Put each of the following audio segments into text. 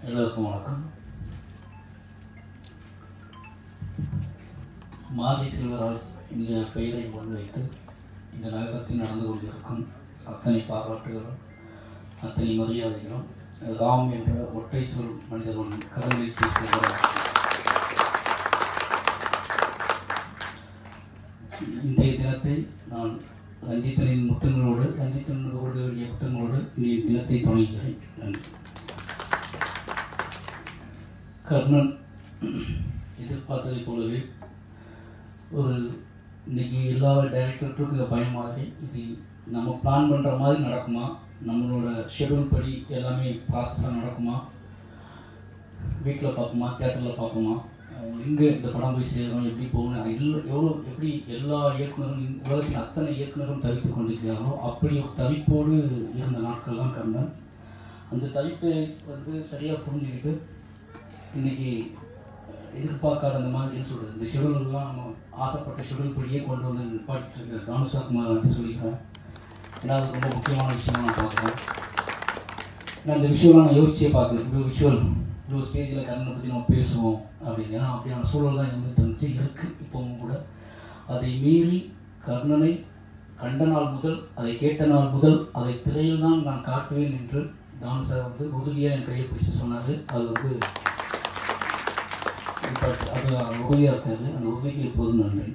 எல்லோருக்கும் வணக்கம். மாரி செல்வராஜ் என்கிற பெயரை முன்வைத்து இந்த நகரத்தில் நடந்து கொண்டிருக்கும் அத்தனை பாராட்டுகளும் அத்தனை மரியாதைகளும் ராம் என்ற ஒற்றை சொல் மனிதர்களுடன் கடலில் பேசுகிறார். இன்றைய தினத்தை நான் ரஞ்சித்தனின் முத்தங்களோடு கொடுக்க வேண்டிய முத்தங்களோடு இன்றைய தினத்தை தொடங்குகிறேன். நன்றி. கர்ணன் எதிர்பார்த்ததை போலவே ஒரு இன்றைக்கி எல்லா டைரக்டருக்கும் இதை பயமாகி இது நம்ம பிளான் பண்ணுற மாதிரி நடக்குமா, நம்மளோட ஷெடியூல் படி எல்லாமே ப்ராசஸாக நடக்குமா, வீட்டில் பார்ப்போமா, தியேட்டரில் பார்ப்போமா, எங்கே இந்த படம் போய் சேரும், எப்படி போகணும், எப்படி எல்லா இயக்குநரும் உலகத்தின் அத்தனை இயக்குநரும் தவித்து கொண்டிருக்கிறார்களோ அப்படி ஒரு தவிப்போடு இருந்த நாட்கள் தான் கர்ணன். அந்த தவிப்பை சரியாக புரிஞ்சுக்கிட்டு இன்றைக்கி எதிர்பார்க்காத அந்த மாதிரி சொல்கிறது இந்த ஷெடியூல்லாம் நம்ம ஆசைப்பட்ட ஷெடியூல் படியே கொண்டு வந்து நிப்பாட்டிட்டு தானுஷா குமார் அப்படி சொல்லிக்கிறேன். ஏன்னா அது ரொம்ப முக்கியமான விஷயமாக நான் பார்க்குறேன். ஏன்னா இந்த விஷயம்லாம் நான் யோசிச்சே பார்க்கல. இவ்வளோ ஸ்டேஜில் கர்ணனை பற்றி நம்ம பேசுவோம் அப்படின்னு. ஏன்னா அப்படியான சூழல் தான் இருந்துட்டு இருந்துச்சு, இருக்குது இப்போவும் கூட. அதை மீறி கர்ணனை கண்ட நாள் முதல், அதை கேட்ட நாள் முதல், அதை திரையில் தான் நான் காட்டுவேன் என்று தானுஷா உறுதியாக என் கையை பிடிச்சி சொன்னார். அது அது உறுதியாக இருக்காது. அந்த உறுதிக்கு எப்போதும் நன்றி.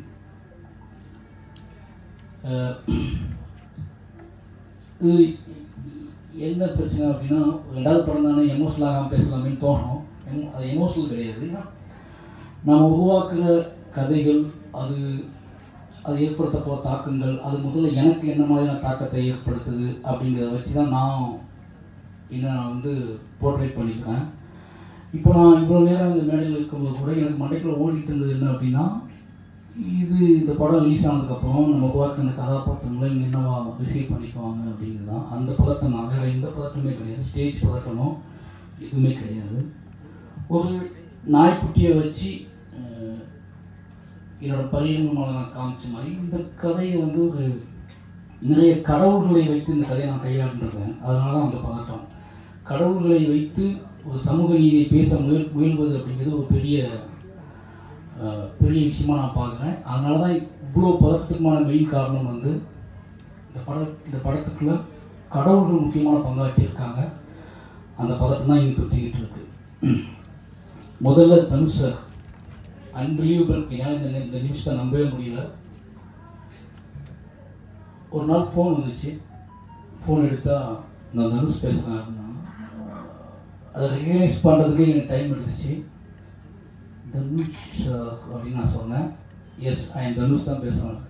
இது என்ன பிரச்சனை அப்படின்னா, ரெண்டாவது படம் தானே எமோஷனல் ஆகாமல் பேசலாமேன்னு தோணும். அது எமோஷனல் கிடையாது. நம்ம உருவாக்குற கதைகள், அது ஏற்படுத்த போகிற தாக்கங்கள், அது முதல்ல எனக்கு என்ன மாதிரியான தாக்கத்தை ஏற்படுத்துது அப்படிங்கிறத வச்சு தான் நான் போர்ட்ரேட் பண்ணியிருக்கேன். இப்போ நான் இவ்வளோ நேரம் இந்த மேடையில் இருக்கும்போது கூட எனக்கு மண்டைக்குள்ள ஓடிட்டு இருந்தது என்ன அப்படின்னா, இந்த படம் ரிலீஸ் ஆனதுக்கப்புறம் நம்ம உருவாக்க அந்த கதாபாத்திரங்களை என்னவா ரிசீவ் பண்ணிக்குவாங்க அப்படிங்கிறது தான். அந்த பதட்டம் நான் வேறு எந்த பதட்டமே கிடையாது. ஸ்டேஜ் பதட்டமோ எதுவுமே கிடையாது. ஒரு நாய்க்குட்டியை வச்சு என்னோடய பரிணாமங்களை நான் காமிச்ச மாதிரி இந்த கதையை ஒரு நிறைய கடவுள்களை வைத்து இந்த கதையை நான் கையாண்டுருக்கேன். அதனால தான் அந்த பதட்டம். கடவுள்களை வைத்து ஒரு சமூக நீதியை பேச முயல்வது அப்படிங்கிறது ஒரு பெரிய விஷயமாக நான் பார்க்குறேன். அதனால தான் இவ்வளோ பதட்டத்துக்குமான மெயின் காரணம் இந்த படத்துக்குள்ள கடவுள்கள் முக்கியமான பங்காற்றியிருக்காங்க. அந்த பதட்டம் தான் இங்கே தொட்டிக்கிட்டு இருக்கு. முதல்ல தனுஷ் சார் அன்பிலீவபிள். என்னால் இந்த நியூஸை நம்பவே முடியல. ஒரு நாள் ஃபோன் வந்துச்சு. ஃபோன் எடுத்தால் நான் தனுஷ் பேசுகிறேன் அப்படின்னா அதை ரெகனைஸ் பண்ணுறதுக்கு எனக்கு டைம் எடுத்துச்சு. தனுஷ் அப்படின்னு நான் சொன்னேன். எஸ், தனுஷ் தான் பேசுகிறேன்.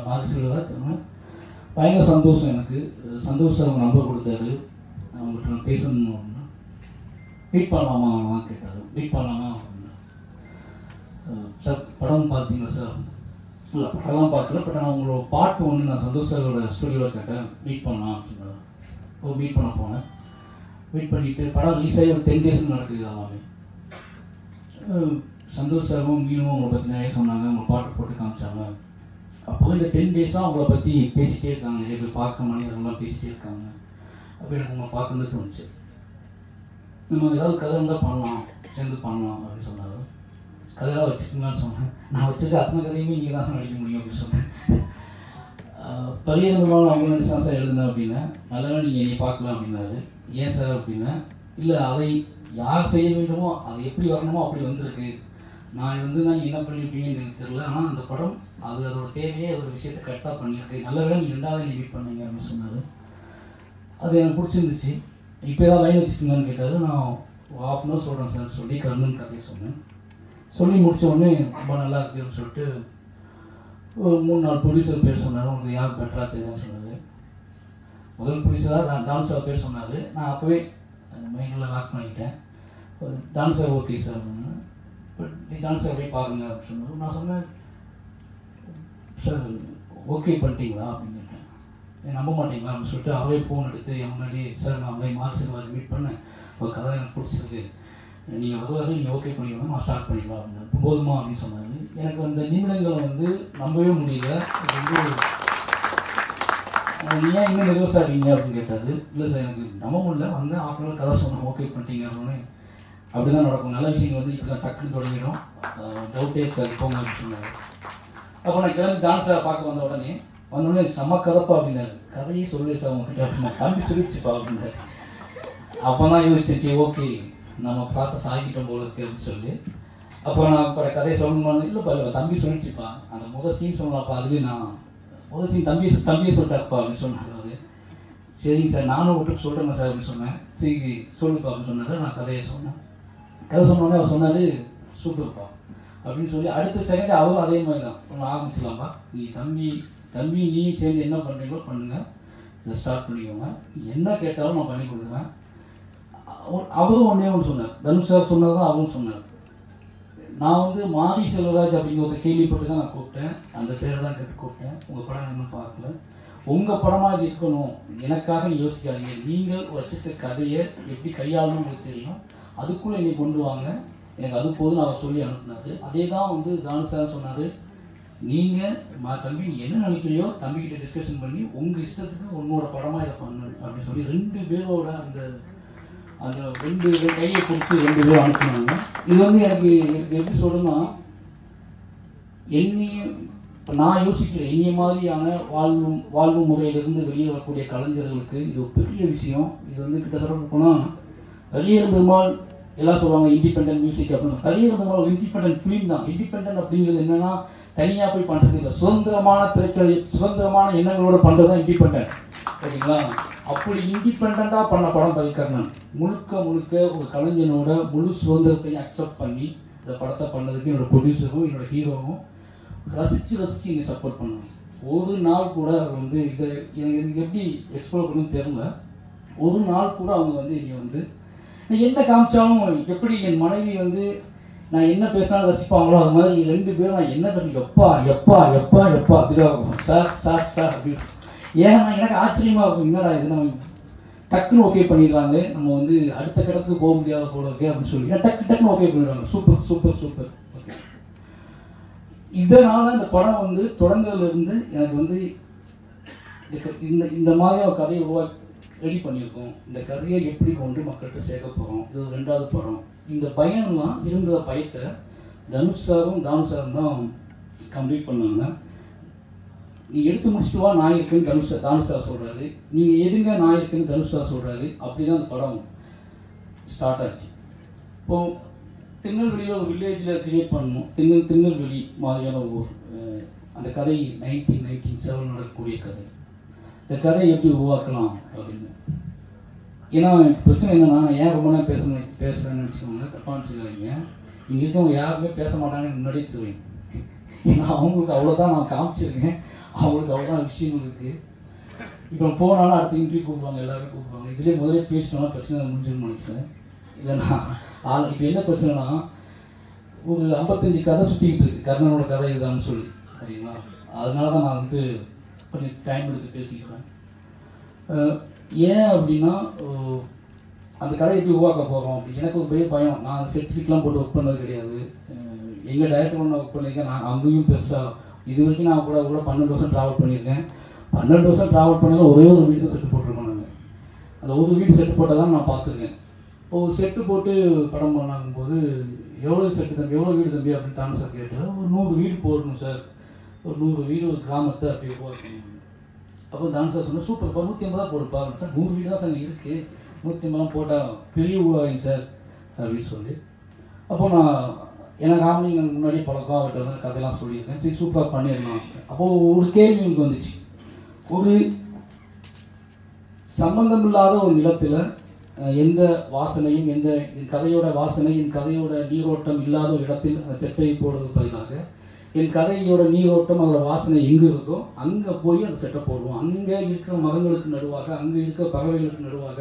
மாரி செல்வராஜ் சொன்னேன். பயங்கர சந்தோஷம் எனக்கு. சந்தோஷ் சார் அவங்க நம்பர் கொடுத்தாரு. அவங்ககிட்ட நான் பேசணும் அப்படின்னா வெயிட் பண்ணலாமா கேட்டார். வெயிட் பண்ணலாமா அப்படின்னா, சார் படம் பார்த்தீங்களா சார்? இல்லை, படம்லாம் பார்க்கல. பட் நான் உங்களோட பாட்டு நான் சந்தோஷ் சாரோட ஸ்டுடியோவில் கேட்டேன். மீட் பண்ணலாம் அப்படின்னா மீட் பண்ண போனேன். வெயிட் பண்ணிவிட்டு படம் ரிலீஸ் ஆகி ஒரு 10 days நடக்குது எல்லாமே. சந்தோஷ் சாரும் மீனும் உங்களை பற்றி நிறைய சொன்னாங்க. உங்களை பாட்டு போட்டு காமிச்சாங்க. அப்போ இந்த 10 days அவங்கள பற்றி பேசிகிட்டே இருக்காங்க. நிறைய பேர் பார்க்க மனிதர்கள்லாம் பேசிகிட்டே இருக்காங்க. அப்போ எனக்கு உங்களை பார்க்கணுன்னு தோணுச்சு. நம்ம ஏதாவது கதை இருந்தால் பண்ணலாம், சேர்ந்து பண்ணலாம் அப்படின்னு சொன்னாங்க. கதையெல்லாம் வச்சுக்கலான்னு சொன்னேன். நான் வச்சுருக்க அத்தனை கதையுமே நீங்கள் தான் நடிக்க முடியும் அப்படின்னு சொன்னேன். பரியர்மமான அவங்க நினச்சா சார் எழுதுனேன் அப்படின்னா, நல்லவே நீங்கள் என்னை பார்க்கலாம் அப்படின்னாரு. ஏன் சார் அப்படின்னா, இல்லை அதை யார் செய்ய வேண்டுமோ அது எப்படி வரணுமோ அப்படி வந்திருக்கு. நான் நான் என்ன பண்ணியிருப்பீங்கன்னு எனக்கு தெரியல. ஆனால் அந்த படம் அதோட தேவையே ஒரு விஷயத்தை கரெக்டாக பண்ணியிருக்கு. நல்ல வேலை நீங்கள் 2வது மீட் பண்ணீங்க அப்படின்னு சொன்னார். அது எனக்கு பிடிச்சிருந்துச்சு. இப்போ ஏதாவது லைன் வச்சுக்கீங்கன்னு கேட்டார். நான் 1/2 hour சொல்கிறேன் சார் சொல்லி கர்ணன் கதையை சொன்னேன். சொல்லி முடித்த உடனே ரொம்ப நல்லா இருக்குன்னு சொல்லிட்டு ஒரு 3-4 ப்ரொடியூசர் பேர் சொன்னார். உங்களுக்கு யார் பெட்டராக தெரியும்னு சொன்னார். முதல் ப்ரொடியூசராக தானுஷா பேர் சொன்னார். நான் அப்போவே மைண்டில் லாக் பண்ணிக்கிட்டேன். தானுஷா ஓகே சார் அப்படின்னா, பட் நீ தானுஷா போய் பாருங்க அப்படின்னு சொன்னார். நான் சொன்னேன், சார் ஓகே பண்ணிட்டீங்களா அப்படின்னு கேட்டேன். நம்ப மாட்டீங்களா அப்படின்னு சொல்லிட்டு அவரே ஃபோன் எடுத்து என் முன்னாடி, சார் நான் மாரி செல்வராஜ் மீட் பண்ணேன், ஒரு கதை எனக்கு பிடிச்சிருக்கு, நீங்கள் வருவாரு, நீங்கள் ஓகே பண்ணிடுவாங்க, நான் ஸ்டார்ட் பண்ணிக்கலாம் அப்படின்னு. போதுமா அப்படின்னு சொன்னார். எனக்கு அந்த நிமிடங்களை நம்பவே முடியல. ஏன் இன்னும் நெர்வஸாக இருக்கீங்க அப்படின்னு கேட்டார். இல்லை சார் எனக்கு நம்ப முடியல, 1/2 hour கதை சொன்னேன், ஓகே பண்ணிட்டீங்க அப்படின்னு. அப்படி தான் நடக்கும். நல்ல விஷயங்கள் வந்து இப்படி தான் டக்குன்னு தொடங்கிடும், டவுட்டே இருக்காது போங்க அப்படின்னு சொன்னார். அப்போ நான் கிளம்பி டான்ஸை பார்க்க வந்தோடனே செம்ம கதைப்பா அப்படின்னாரு. கதையே சொல்லி சார் உங்ககிட்ட அப்படின்னா, தம்பி சொல்லிடுச்சுப்பா அப்படின்னாரு. அப்போ தான் யோசிச்சிச்சு, ஓகே நம்ம ப்ராசஸ் ஆகிட்டோம் போல இருக்கு அப்படின்னு சொல்லி. அப்போ நான் கதையை சொல்லணும், இல்லைப்பா இல்லை தம்பி சொல்லிடுச்சுப்பா, அந்த முதல் சீன் சொல்லலாம்ப்பா, அதுலேயும் நான் முதல் சீன் தம்பியை சொல்லிட்டாருப்பா அப்படின்னு சொன்னார் அவர். சரிங்க சார் நானும் விட்டு சொல்கிறேங்க சார் அப்படின்னு சொன்னேன். சரி சொல்லுப்பா அப்படின்னு சொன்னார். நான் கதையை சொன்னேன். கதை சொன்னோடனே அவர் சொன்னார் சூப்பர்ப்பா அப்படின்னு சொல்லி அடுத்த செகண்ட் அவரும் அதே மாதிரி தான் ஒன்று ஆரம்பிச்சிடலாம்ப்பா, நீ தம்பி நீயும் சேர்ந்து என்ன பண்ணுறீங்களோ பண்ணுங்கள், இதை ஸ்டார்ட் பண்ணிக்கோங்க, என்ன கேட்டாலும் நான் பண்ணி கொடுக்குறேன். அவரும் ஒன்றே ஒன்று சொன்னார், தனுஷ் சார் சொன்னது தான் அவரும் சொன்னார். நான் வந்து மாரி செல்வராஜ் அப்படிங்கிறத கேள்விப்பட்டு தான் நான் கூப்பிட்டேன், அந்த பேரை தான் கேட்டு கூப்பிட்டேன். உங்கள் படம் இன்னும் பார்க்கல, உங்கள் படமாக இருக்கணும், எனக்காக யோசிக்காதீங்க, நீங்கள் வச்சுட்ட கதையை எப்படி கையாளணும் உங்களுக்கு தெரியும், அதுக்குள்ளே என்னை கொண்டு வாங்க, எனக்கு அது போதும் அவர் சொல்லி அனுப்புனாரு. அதே தான் வந்து தானு சார் சொன்னார், நீங்கள் தம்பி நீ என்ன நினைக்கிறியோ தம்பிக்கிட்ட டிஸ்கஷன் பண்ணி உங்கள் இஷ்டத்துக்கு உன்னோட படமாக இதை பண்ணு அப்படின்னு சொல்லி 2 பேரோட அந்த 2 கையை பிடிச்சி 2 பேரும் அனுப்புனாங்க. இது வந்து எனக்கு எப்படி சொல்லணும்னா, என்னையும் நான் யோசிக்கிறேன், என்னைய மாதிரியான வாழ்வு முறையிலிருந்து வெளியே வரக்கூடிய கலைஞர்களுக்கு இது ஒரு பெரிய விஷயம். இது வந்து கிட்டத்தட்ட போனால் கரியர் பெருமாள் எல்லாம் சொல்லுவாங்க இண்டிபெண்டன்ட் மியூசிக் அப்படின்னு. கரியர் பெருமாள் ஒரு இண்டிபெண்டன்ட் ஃபிலிம் தான். இண்டிபெண்டன்ட் அப்படிங்கிறது என்னன்னா தனியாக போய் பண்ணுறது இல்லை, சுதந்திரமான திரைக்கதை, சுதந்திரமான எண்ணங்களோட பண்ணுறது தான் இண்டிபெண்டன்ட். ஓகேங்களா? அப்படி இண்டிபெண்ட்டாக பண்ண படம் பதிகர்ணன். முழுக்க ஒரு கலைஞனோட முழு சுதந்திரத்தையும் அக்செப்ட் பண்ணி இந்த படத்தை பண்ணதுக்கு என்னோட ப்ரொடியூசரும் என்னோட ஹீரோவும் ரசித்து என்னை சப்போர்ட் பண்ணுவாங்க. ஒரு நாள் கூட வந்து இதை எனக்கு எப்படி எக்ஸ்ப்ளோர் பண்ணணும்னு தெரியல. ஒரு நாள் கூட அவங்க வந்து இங்கே வந்து என்ன காமிச்சாலும், எப்படி என் மனைவி வந்து நான் என்ன பேசினாலும் ரசிப்பாங்களோ அது மாதிரி 2 பேரும் நான் என்ன பேசணும் எப்பா அப்படிதான் சார் அப்படின்னு. ஏன்னா எனக்கு ஆச்சரியமா இருக்கும், என்னடா இது நம்ம டக்குன்னு ஓகே பண்ணிடுறாங்க, நம்ம வந்து அடுத்த கட்டத்துக்கு போக முடியாத போல இருக்கு அப்படின்னு சொல்லி டக்குன்னு ஓகே பண்ணிடுறாங்க. Super okay. இதனால இந்த படம் வந்து தொடங்குறதுலேருந்து எனக்கு வந்து இந்த மாதிரி ஒரு கதையை ரெடி பண்ணியிருக்கோம், இந்த கதையை எப்படி கொண்டு மக்கள்கிட்ட சேர்க்க போகிறோம், இது 2வது படம். இந்த பயம்லாம் இருந்த பயத்தை தனுஷ் சாரும் தானு சாரும் தான் கம்ப்ளீட் பண்ணாங்க. நீ எடுத்து முடிச்சுட்டு வா நான் இருக்குன்னு தானு சார் சொல்கிறாரு, நீங்கள் எடுங்க நான் இருக்குன்னு தனுஷ் சார் சொல்கிறாரு. அப்படி தான் அந்த படம் ஸ்டார்ட் ஆச்சு. இப்போது திருநெல்வேலியில் ஒரு வில்லேஜில் கிரியேட் பண்ணணும், திருநெல்வேலி மாதிரியான ஊர். அந்த கதை 1997 நடக்கக்கூடிய கதை. இந்த கதையை எப்படி உருவாக்கலாம் அப்படின்னு. ஏன்னா பிரச்சனை என்னன்னா, நான் ஏன் ரொம்ப நேரம் பேசுகிறேன்னு வச்சுக்கோங்க, தப்பாக வச்சுக்காதீங்க. இங்கே இருக்கவங்க யாருமே பேச மாட்டாங்கன்னு முன்னாடியே தெரியும். ஏன்னா அவங்களுக்கு அவ்வளோதான் நான் காமிச்சிருக்கேன், அவங்களுக்கு அவ்வளோதான் விஷயங்கள் இருக்குது. இப்போ போனாலும் அடுத்த இன்டர்வியூ கூப்பிடுவாங்க, எல்லாருமே கூப்பிடுவாங்க. இதுலேயே முதலே பேசினோம்னா பிரச்சனை முடிஞ்சுன்னு நினைக்கிறேன். இல்லைன்னா இப்போ என்ன பிரச்சனைனா, ஒரு 55 கதை சுற்றிக்கிட்டு இருக்கு, கர்ணனோட கதை இதுதான்னு சொல்லி, சரிங்களா? அதனால தான் நான் வந்து கொஞ்சம் டைம் எடுத்து பேசிக்கிறேன். ஏன் அப்படின்னா, அந்த கதையை எப்படி உருவாக்க போகிறோம் அப்படி எனக்கு ஒரு பெரிய பயம். நான் அந்த செர்டிஃபிகேட்லாம் போட்டு ஒர்க் பண்ணது கிடையாது. எங்கள் டைரக்டர் ஒன்று ஒர்க் பண்ணியிருக்கேன், நான் அங்கேயும் பெருசாக இது வரைக்கும் நான் கூட 12 வருஷம் ட்ராவல் பண்ணியிருக்கேன். 12 வருஷம் ட்ராவல் பண்ணதில் ஒரே ஒரு வீடு தான் செட்டு போட்டிருக்கோம். நாங்கள் அந்த ஒரு வீடு செட்டு போட்டால் தான் நான் பார்த்துருக்கேன். ஒரு செட்டு போட்டு படம் பண்ணாங்கும்போது எவ்வளோ செட்டு தம்பி, எவ்வளோ வீடு தம்பி அப்படின்னு தானே சார் கேட்டால், ஒரு 100 வீடு போடணும் சார், ஒரு 100 வீடு ஒரு கிராமத்தை அப்படி உருவாக்கணும். அப்போ தானு சார் சொன்னால் சூப்பர் 150 போடுப்பா சார், 100 வீடு தான் சார் இருக்குது, 150 போட்டால் பெரிய ஊராகும் சார் அப்படின்னு சொல்லி. அப்போ நான் எனக்கு ஆம்பளைங்க முன்னாடியே பழக்கம், அவர்கிட்ட வந்து கதையெல்லாம் சொல்லியிருக்கேன். சரி சூப்பராக பண்ணிடலாம். அப்போது ஒரு கேள்வி எனக்கு வந்துச்சு, ஒரு சம்பந்தம் இல்லாத ஒரு நிலத்தில் எந்த வாசனையும், எந்த என் கதையோட வாசனை, என் கதையோட நீரோட்டம் இல்லாத ஒரு இடத்தில் அந்த செட்டையை போடுறது பதிலாக என் கதையோட நீரோட்டம் அதோட வாசனை எங்கே இருக்கோ அங்கே போய் அந்த செட்டை போடுவோம். அங்கே இருக்கிற மரங்களுக்கு நடுவாக, அங்கே இருக்கிற பறவைகளுக்கு நடுவாக,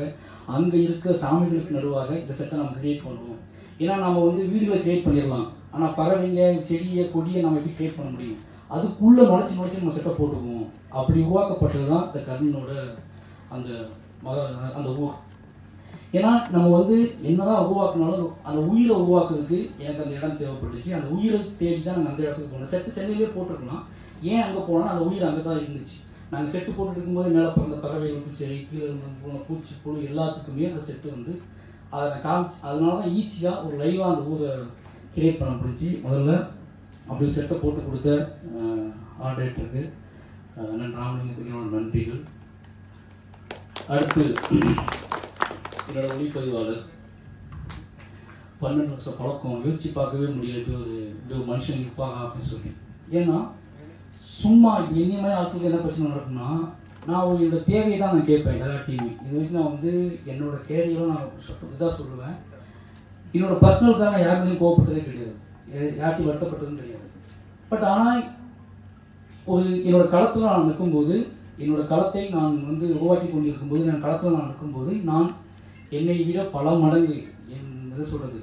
அங்கே இருக்கிற சாமிகளுக்கு நடுவாக இந்த செட்டை நம்ம கிரியேட் பண்ணுவோம். ஏன்னா நம்ம வந்து வீடுகளை கிரியேட் பண்ணிடலாம், ஆனால் பறவைங்க செடியை கொடியை நம்ம எப்படி கிரியேட் பண்ண முடியும்? அதுக்குள்ளே நுழைச்சி நம்ம செட்டை போட்டுக்குவோம். அப்படி உருவாக்கப்பட்டது தான் இந்த கர்ணனோட அந்த ஊர். ஏன்னா நம்ம வந்து என்னதான் உருவாக்குனாலும் அந்த உயிரை உருவாக்குறதுக்கு எனக்கு அந்த இடம் தேவைப்பட்டுச்சு. அந்த உயிரை தேடி தான் நாங்கள் அந்த இடத்துக்கு போனோம். செட்டு சென்னையிலே போட்டிருக்கலாம், ஏன் அங்கே போனால் அந்த உயிர் அங்கே தான் இருந்துச்சு. நாங்கள் செட்டு போட்டு இருக்கும்போது மேலே பிறந்த பறவைகளுக்கும் சரி, கீழே இருந்த பூச்சி புழு எல்லாத்துக்குமே அந்த செட்டு வந்து அதை அதனால தான் ஈஸியாக ஒரு லைவாக அந்த ஊரை கிரியேட் பண்ண முடிஞ்சு முதல்ல அப்படி செட்டை போட்டு கொடுத்த ஆர்ட் டைரக்டருக்கு அண்ணன் ராமலிங்கத்துக்கு என்னோட நன்றிகள். அடுத்து என்னோட ஒளிப்பதிவாளர் 12 வருஷம் பழக்கம், யோசிச்சு பார்க்கவே முடியல இப்படி ஒரு மனுஷன் இருப்பாங்க அப்படின்னு சொல்லி. ஏன்னா சும்மா இனிமே ஆட்களுக்கு என்ன பிரச்சனை நடக்கும்னா, நான் என்னோட தேவையை தான் நான் கேட்பேன் எல்லா டீமும். இது வரைக்கும் நான் வந்து என்னோட கேரியரும் நான் இதாக சொல்லுவேன். என்னோட பர்சனலுக்காக நான் யாருமே கோவப்பட்டதே கிடையாது, யார்ட்டையும் வருத்தப்பட்டதும் கிடையாது. பட் ஆனால் என்னோட களத்தில் நான் நிற்கும்போது, என்னோட களத்தை நான் வந்து உருவாக்கி கொண்டிருக்கும்போது, நான் களத்தில் நான் நிற்கும்போது நான் என்னை விட பல மடங்கு எதை சொல்கிறது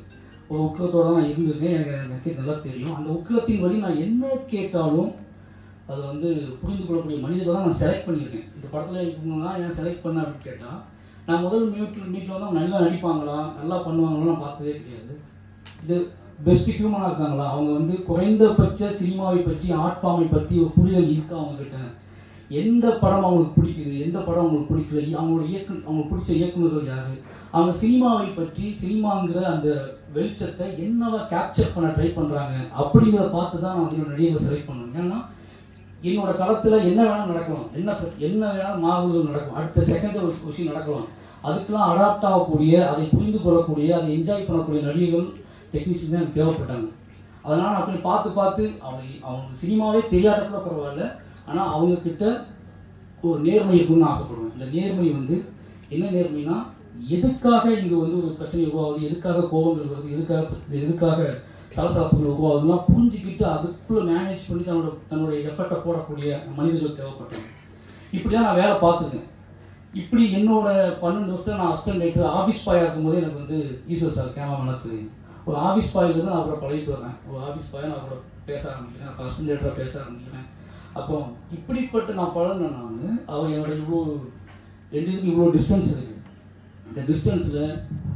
ஒரு உக்கிரத்தோடு தான் இருந்திருக்கேன். எனக்கு நல்லா தெரியும். அந்த உக்கிரத்தின் வழி நான் என்ன கேட்டாலும் அதை வந்து புரிந்து கொள்ளக்கூடிய மனிதர்களை தான் நான் செலக்ட் பண்ணியிருக்கேன். இந்த படத்தில் இவங்கலாம் ஏன் செலக்ட் பண்ண அப்படின்னு கேட்டால், நான் முதல் மீட்டில் வந்து அவங்க நல்லா நடிப்பாங்களா, நல்லா பண்ணுவாங்களா நான் பார்த்ததே கிடையாது. இது பெஸ்ட் ஹியூமனாக இருக்காங்களா, அவங்க வந்து குறைந்தபட்ச சினிமாவை பற்றி, ஆர்ட் ஃபார்மை பற்றி ஒரு புரிதல் இருக்கா அவங்ககிட்ட, எந்த படம் அவங்களுக்கு பிடிக்குது, எந்த படம் அவங்களுக்கு பிடிக்கல, அவங்களுக்கு பிடிச்ச இயக்குநர்கள் யார், அவங்க சினிமாவை பற்றி, சினிமாங்கிற அந்த வெளிச்சத்தை என்னவா கேப்சர் பண்ண ட்ரை பண்ணுறாங்க அப்படிங்கிறத பார்த்து தான் நான் வந்து நடிகர்களை செலக்ட் பண்ணுவேன். ஏன்னா என்னோட களத்தில் என்ன வேணாலும் நடக்கலாம், என்ன வேணாலும் மாறுதல் நடக்கும், அடுத்த செகண்ட் ஒரு விஷயம் நடக்கலாம். அதுக்கெல்லாம் அடாப்ட் ஆகக்கூடிய, அதை புரிந்து கொள்ளக்கூடிய, அதை என்ஜாய் பண்ணக்கூடிய நடிகர்கள், டெக்னீஷியன் தான் எனக்கு தேவைப்பட்டாங்க. அதனால் நான் அப்படி பார்த்து அவங்க சினிமாவே தெரியாத கூட பரவாயில்ல, ஆனால் அவங்கக்கிட்ட ஒரு நேர்மை இருக்குன்னு ஆசைப்படுவேன். இந்த நேர்மை வந்து என்ன நேர்மைனா, எதுக்காக இங்கே வந்து ஒரு பிரச்சனை உருவாகுது, எதுக்காக கோபங்கள் வருது, எதுக்காக சலசலப்புகள் உருவாகுதுலாம் புரிஞ்சுக்கிட்டு அதுக்குள்ளே மேனேஜ் பண்ணி தன்னுடைய எஃபர்ட்டை போடக்கூடிய மனிதர்கள் தேவைப்பட்டாங்க. இப்படி தான் நான் வேலை பார்த்துருக்கேன். இப்படி என்னோட 12 வருஷம் நான் அசிஸ்டன்ட் ரைட்டர் ஆஃபீஸ் பாயாக இருக்கும்போது எனக்கு வந்து ஈஸ்வர் சார் கேமராமேனாக தெரியும். ஒரு ஆஃபீஸ் பாயில் தான் நான் அவரை பழகிட்டு வரேன். ஒரு ஆஃபீஸ் பாயை நான் அவரை பேச ஆரம்பிக்கிறேன், அப்போ அசிஸ்டன்ட் ரைட்டராக பேச ஆரம்பிக்கிறேன். அப்போ இப்படிப்பட்ட நான் பழகினேன். நான் அவர் என்னோட இவ்வளோ டிஸ்டன்ஸ் இருக்குது. இந்த டிஸ்டன்ஸில்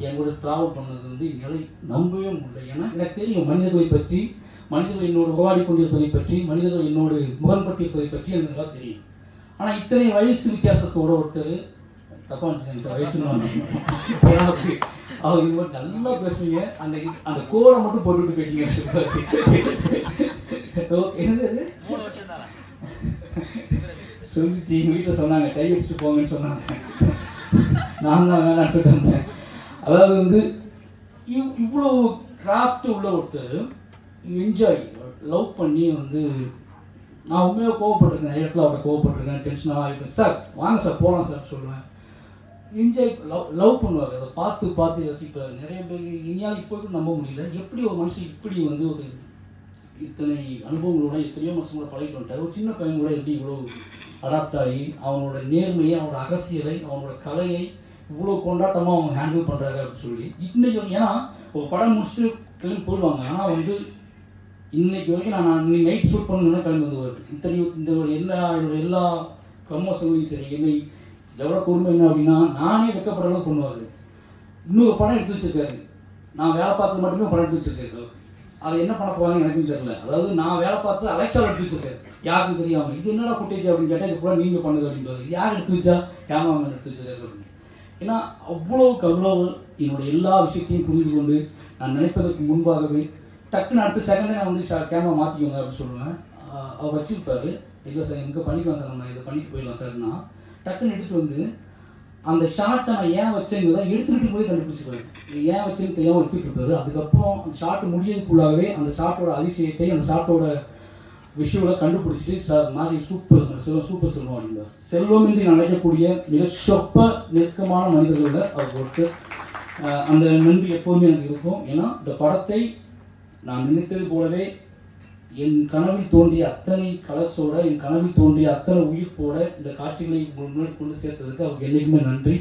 என்னோட ட்ராவல் பண்ணது வந்து என்னால் நம்பவே முடியல. ஏன்னா எனக்கு தெரியும் மனிதர்களை பற்றி, மனிதர்கள் என்னோடு உருவாடி கொண்டிருப்பதை பற்றி, மனிதர்கள் என்னோடு முரண்பட்டிருப்பதை பற்றி எனக்கு நல்லா தெரியும். ஆனால் இத்தனை வயசு வித்தியாசத்தோட ஒருத்தர் தப்பாக இருந்துச்சு சார், வயசுன்னு அவர் இது மாதிரி நல்லா பேசுவீங்க, அந்த கோடை மட்டும் போட்டுவிட்டு போயிட்டீங்க. சொல்லிச்சு எங்கள் வீட்டில் சொன்னாங்க, கை வச்சுட்டு போங்கன்னு சொன்னாங்க. நான் தான் வேணான்னு சொல்லிட்டு வந்தேன். அதாவது வந்து இவ்வளோ கிராஃப்ட் உள்ள ஒருத்தர் என்ஜாய் லவ் பண்ணி வந்து, நான் உண்மையாக கோவப்பட்டிருக்கேன், இடத்துல அவரை கோவப்பட்டிருக்கேன், டென்ஷனாக ஆகிருக்கேன். சார் வாங்க சார் போகலாம் சார் சொல்லுவேன். என்ஜாய் லவ் பண்ணுவார், அதை பார்த்து ரசிப்பார். நிறைய பேர் இனியால் இப்போ நம்ப முடியல, எப்படி ஒரு மனுஷன் இப்படி வந்து ஒரு இத்தனை அனுபவங்களோட எத்தனையோ வருஷங்களோட பழகிட்டு வந்துட்டார். ஒரு சின்ன பையன் கூட எப்படி இவ்வளோ அடாப்ட் ஆகி அவனோட நேர்மையை, அவனோட அரசியலை, அவனோட கலையை இவ்வளோ கொண்டாட்டமாக அவங்க ஹேண்டில் பண்ணுறாங்க அப்படின்னு சொல்லி இன்னைக்கு. ஏன்னா ஒரு படம் முடிச்சுட்டு கிளம்பி போயிடுவாங்க, ஆனால் வந்து இன்னைக்கு வரைக்கும் நான் இன்னைக்கு நைட் ஷூட் பண்ணணுன்னா கிளம்பி வந்து வருது. என்னோட எல்லா ப்ரமோஷன்லையும் சரி, என்னை எவ்வளோ கொடுமை என்ன அப்படின்னா, நானே வெக்கப்படலாம் பண்ணுவார். இன்னொரு படம் எடுத்து வச்சிருக்காரு, நான் வேலை பார்த்து மட்டுமே படம் எடுத்து வச்சிருக்காரு. அது என்ன பண்ண போவாங்க எனக்கும் தெரியல. அதாவது நான் வேலை பார்த்து அலெக்ஸா எடுத்து வச்சிருக்கேன், யாருக்கும் தெரியாமல். இது என்னடா ஃபுட்டேஜ் அப்படின்னு கேட்டால், இது கூட நீங்கள் பண்ணுது அப்படின்றது. யார் எடுத்து வச்சா? கேமராமேன் எடுத்து வச்சிருக்காரு அப்படின்னு. ஏன்னா அவ்வளோ என்னோட எல்லா விஷயத்தையும் புரிந்து கொண்டு, நான் நினைப்பதற்கு முன்பாகவே டக்குன்னு அடுத்த செகண்டே நான் வந்து கேமரா மாற்றிக்கோங்க அப்படின்னு சொல்லுவேன். அவர் வச்சுருப்பாரு, இல்லை சார் இங்கே பண்ணிக்கலாம் சார், நம்ம இதை பண்ணிட்டு போயிடலாம் சார்னா டக்குன்னு எடுத்துகிட்டு வந்து அந்த ஷார்ட்டை நான் ஏன் வச்சேங்கிறத எடுத்துகிட்டு போய் கண்டுபிடிச்சிருவேன். ஏன் வச்சேன்னு தெரியாமல் எடுத்துகிட்டு இருப்பாரு. அதுக்கப்புறம் அந்த ஷார்ட் முடியறதுக்குள்ளாகவே அந்த ஷார்ட்டோட அதிசயத்தை, அந்த ஷார்ட்டோட விஷுவலை கண்டுபிடிச்சிட்டு சார் மாதிரி சூப்பர் செல்வம் அப்படின்னா செல்வம் என்று நினைக்கக்கூடிய மிக சொப்ப நெருக்கமான மனிதர்களோட அவர் ஒருத்தர். அந்த நன்றி எப்போதுமே எனக்கு இருக்கும். ஏன்னா இந்த படத்தை நான் நினைத்தது போலவே என் கனவில் தோன்றிய அத்தனை கலர்ஸோட, என் கனவில் தோன்றிய அத்தனை உயிர்ப்போட இந்த காட்சிகளை முன்னாடி கொண்டு சேர்த்ததுக்கு அவருக்கு என்றைக்குமே நன்றி.